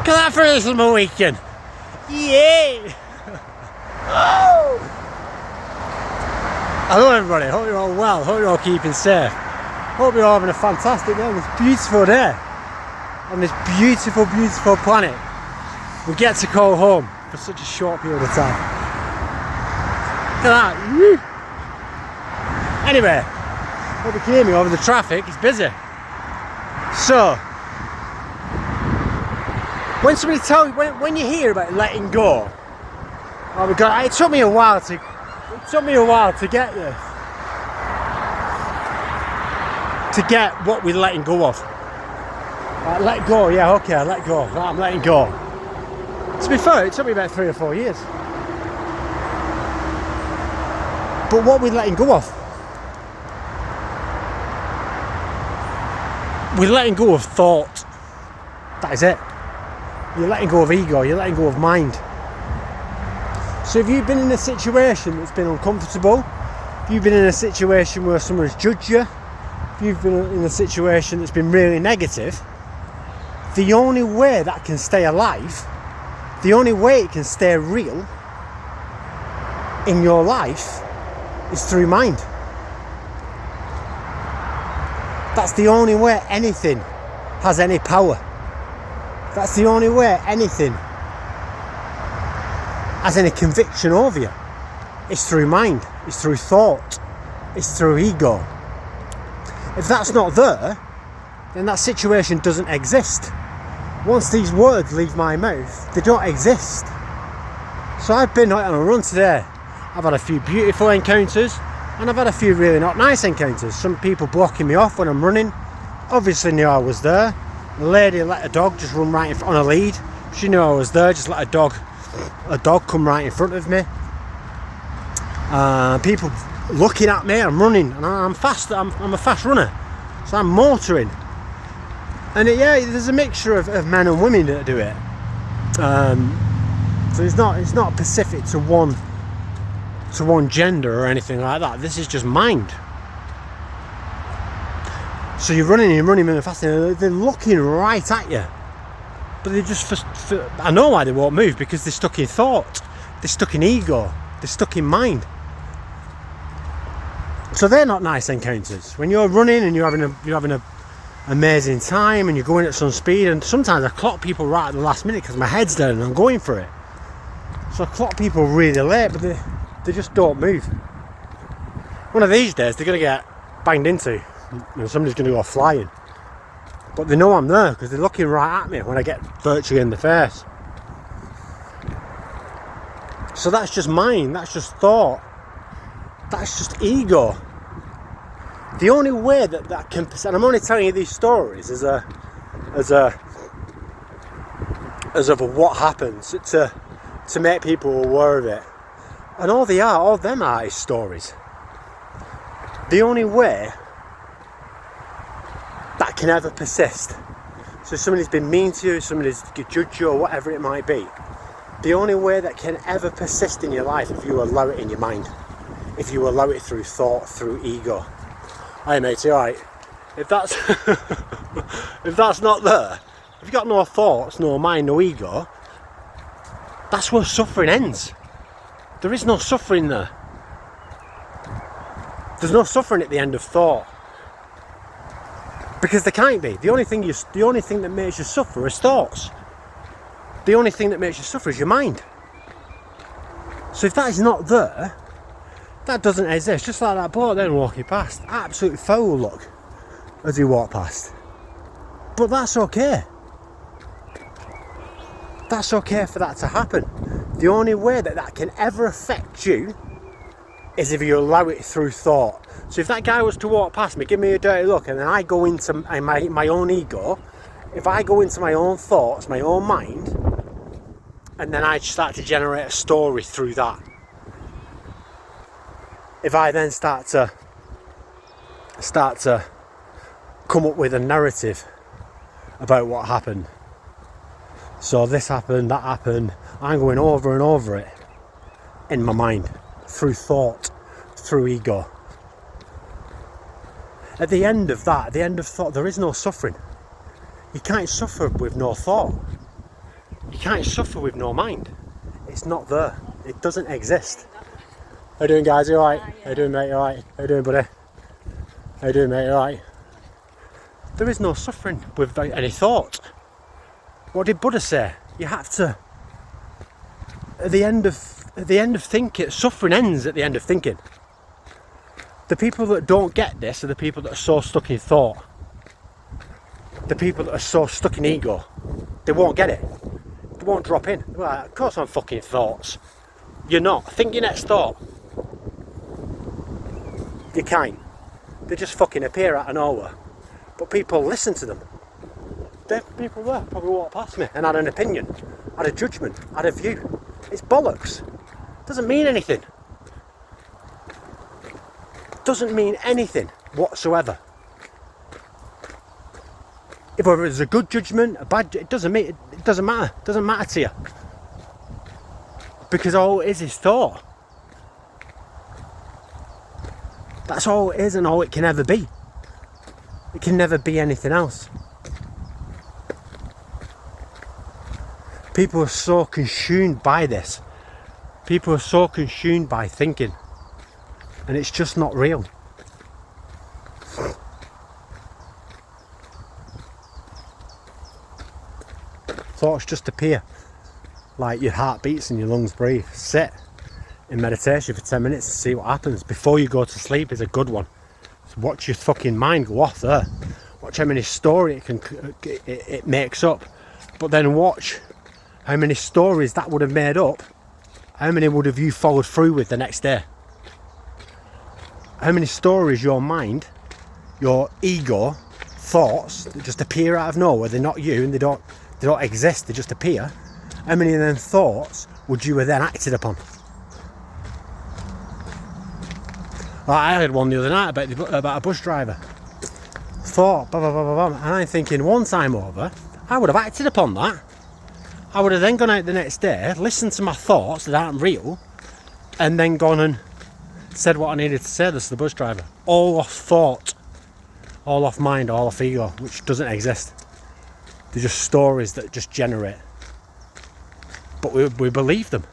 Look at that for this little weekend. Yeah! Oh! Hello everybody, hope you're all well, hope you're all keeping safe. Hope you're all having a fantastic day on this beautiful day. On this beautiful, beautiful planet. We get to call home for such a short period of time. Look at that. Woo. Anyway, hope you can hear me over the traffic, it's busy. So, when somebody tells you, when you hear about letting go, oh my God, it took me a while to get this. To get what we're letting go of. Let go, yeah, okay, I let go. Right, I'm letting go. To be fair, it took me about 3 or 4 years. But what we're letting go of? We're letting go of thought. That is it. You're letting go of ego, you're letting go of mind. So if you've been in a situation that's been uncomfortable, if you've been in a situation where someone's judged you, if you've been in a situation that's been really negative, the only way that can stay alive, the only way it can stay real in your life is through mind. That's the only way anything has any power. That's the only way anything has any conviction over you. It's through mind, it's through thought, it's through ego. If that's not there, then that situation doesn't exist. Once these words leave my mouth, they don't exist. So I've been out on a run today. I've had a few beautiful encounters and I've had a few really not nice encounters. Some people blocking me off when I'm running. Obviously knew I was there. The lady let a dog just run right on a lead. She knew I was there, just let a dog come right in front of me. People looking at me, I'm running, and I'm fast. I'm a fast runner, so I'm motoring. And there's a mixture of men and women that do it. So it's not specific to one gender or anything like that. This is just mind. So you're running really fast, and they're looking right at you. But they just, I know why they won't move, because they're stuck in thought, they're stuck in ego, they're stuck in mind. So they're not nice encounters. When you're running and you're having an amazing time and you're going at some speed, and sometimes I clock people right at the last minute because my head's down and I'm going for it. So I clock people really late, but they just don't move. One of these days they're going to get banged into and somebody's going to go flying. But they know I'm there because they're looking right at me when I get virtually in the face. So that's just mind, that's just thought, that's just ego. The only way that can, and I'm only telling you these stories as of what happens to make people aware of it. And all of them are is stories. The only way that can ever persist. So somebody's been mean to you, somebody's judged you, or whatever it might be. The only way that can ever persist in your life, if you allow it in your mind, if you allow it through thought, through ego. Hey matey, alright, if that's if that's not there, if you've got no thoughts, no mind, no ego, that's where suffering ends. There is no suffering there. There's no suffering at the end of thought. Because there can't be. The only thing that makes you suffer is thoughts. The only thing that makes you suffer is your mind. So if that is not there, that doesn't exist. Just like that bloke then walking past. Absolute foul look as he walked past. But that's okay. That's okay for that to happen. The only way that can ever affect you is if you allow it through thought. So if that guy was to walk past me, give me a dirty look, and then I go into my own ego, if I go into my own thoughts, my own mind, and then I start to generate a story through that. If I then start to come up with a narrative about what happened. So this happened, that happened, I'm going over and over it in my mind, through thought, through ego. At the end of that, at the end of thought, there is no suffering. You can't suffer with no thought. can't suffer with no mind. It's not there. It doesn't exist. How you doing, guys? You alright? How you doing, mate? You alright? How you doing, buddy? How you doing, mate? You alright? There is no suffering with any thought. What did Buddha say? You have to. At the end of thinking, suffering ends at the end of thinking. The people that don't get this are the people that are so stuck in thought. The people that are so stuck in ego. They won't get it. They won't drop in. Well, of course I'm fucking thoughts. You're not. Think your next thought. You can't. They just fucking appear out of nowhere. But people listen to them. People there probably walked past me and had an opinion, had a judgment, had a view. It's bollocks. Doesn't mean anything. Doesn't mean anything whatsoever. If whether it's a good judgment, a bad, it doesn't matter. It doesn't matter to you. Because all it is thought. That's all it is and all it can ever be. It can never be anything else. People are so consumed by this. People are so consumed by thinking. And it's just not real. Thoughts just appear. Like your heart beats and your lungs breathe. Sit in meditation for 10 minutes and see what happens. Before you go to sleep is a good one. So watch your fucking mind go off there. Watch how many stories it makes up. But then watch how many stories that would have made up. How many would have you followed through with the next day? How many stories your mind, your ego, thoughts that just appear out of nowhere, they're not you and they don't exist, they just appear. How many of them thoughts would you have then acted upon? Well, I had one the other night about a bus driver. Thought, blah, blah, blah, blah, blah, and I'm thinking one time over, I would have acted upon that. I would have then gone out the next day, listened to my thoughts that aren't real, and then gone and said what I needed to say to the bus driver. All off thought, all off mind, all off ego, which doesn't exist. They're just stories that just generate. But we believe them.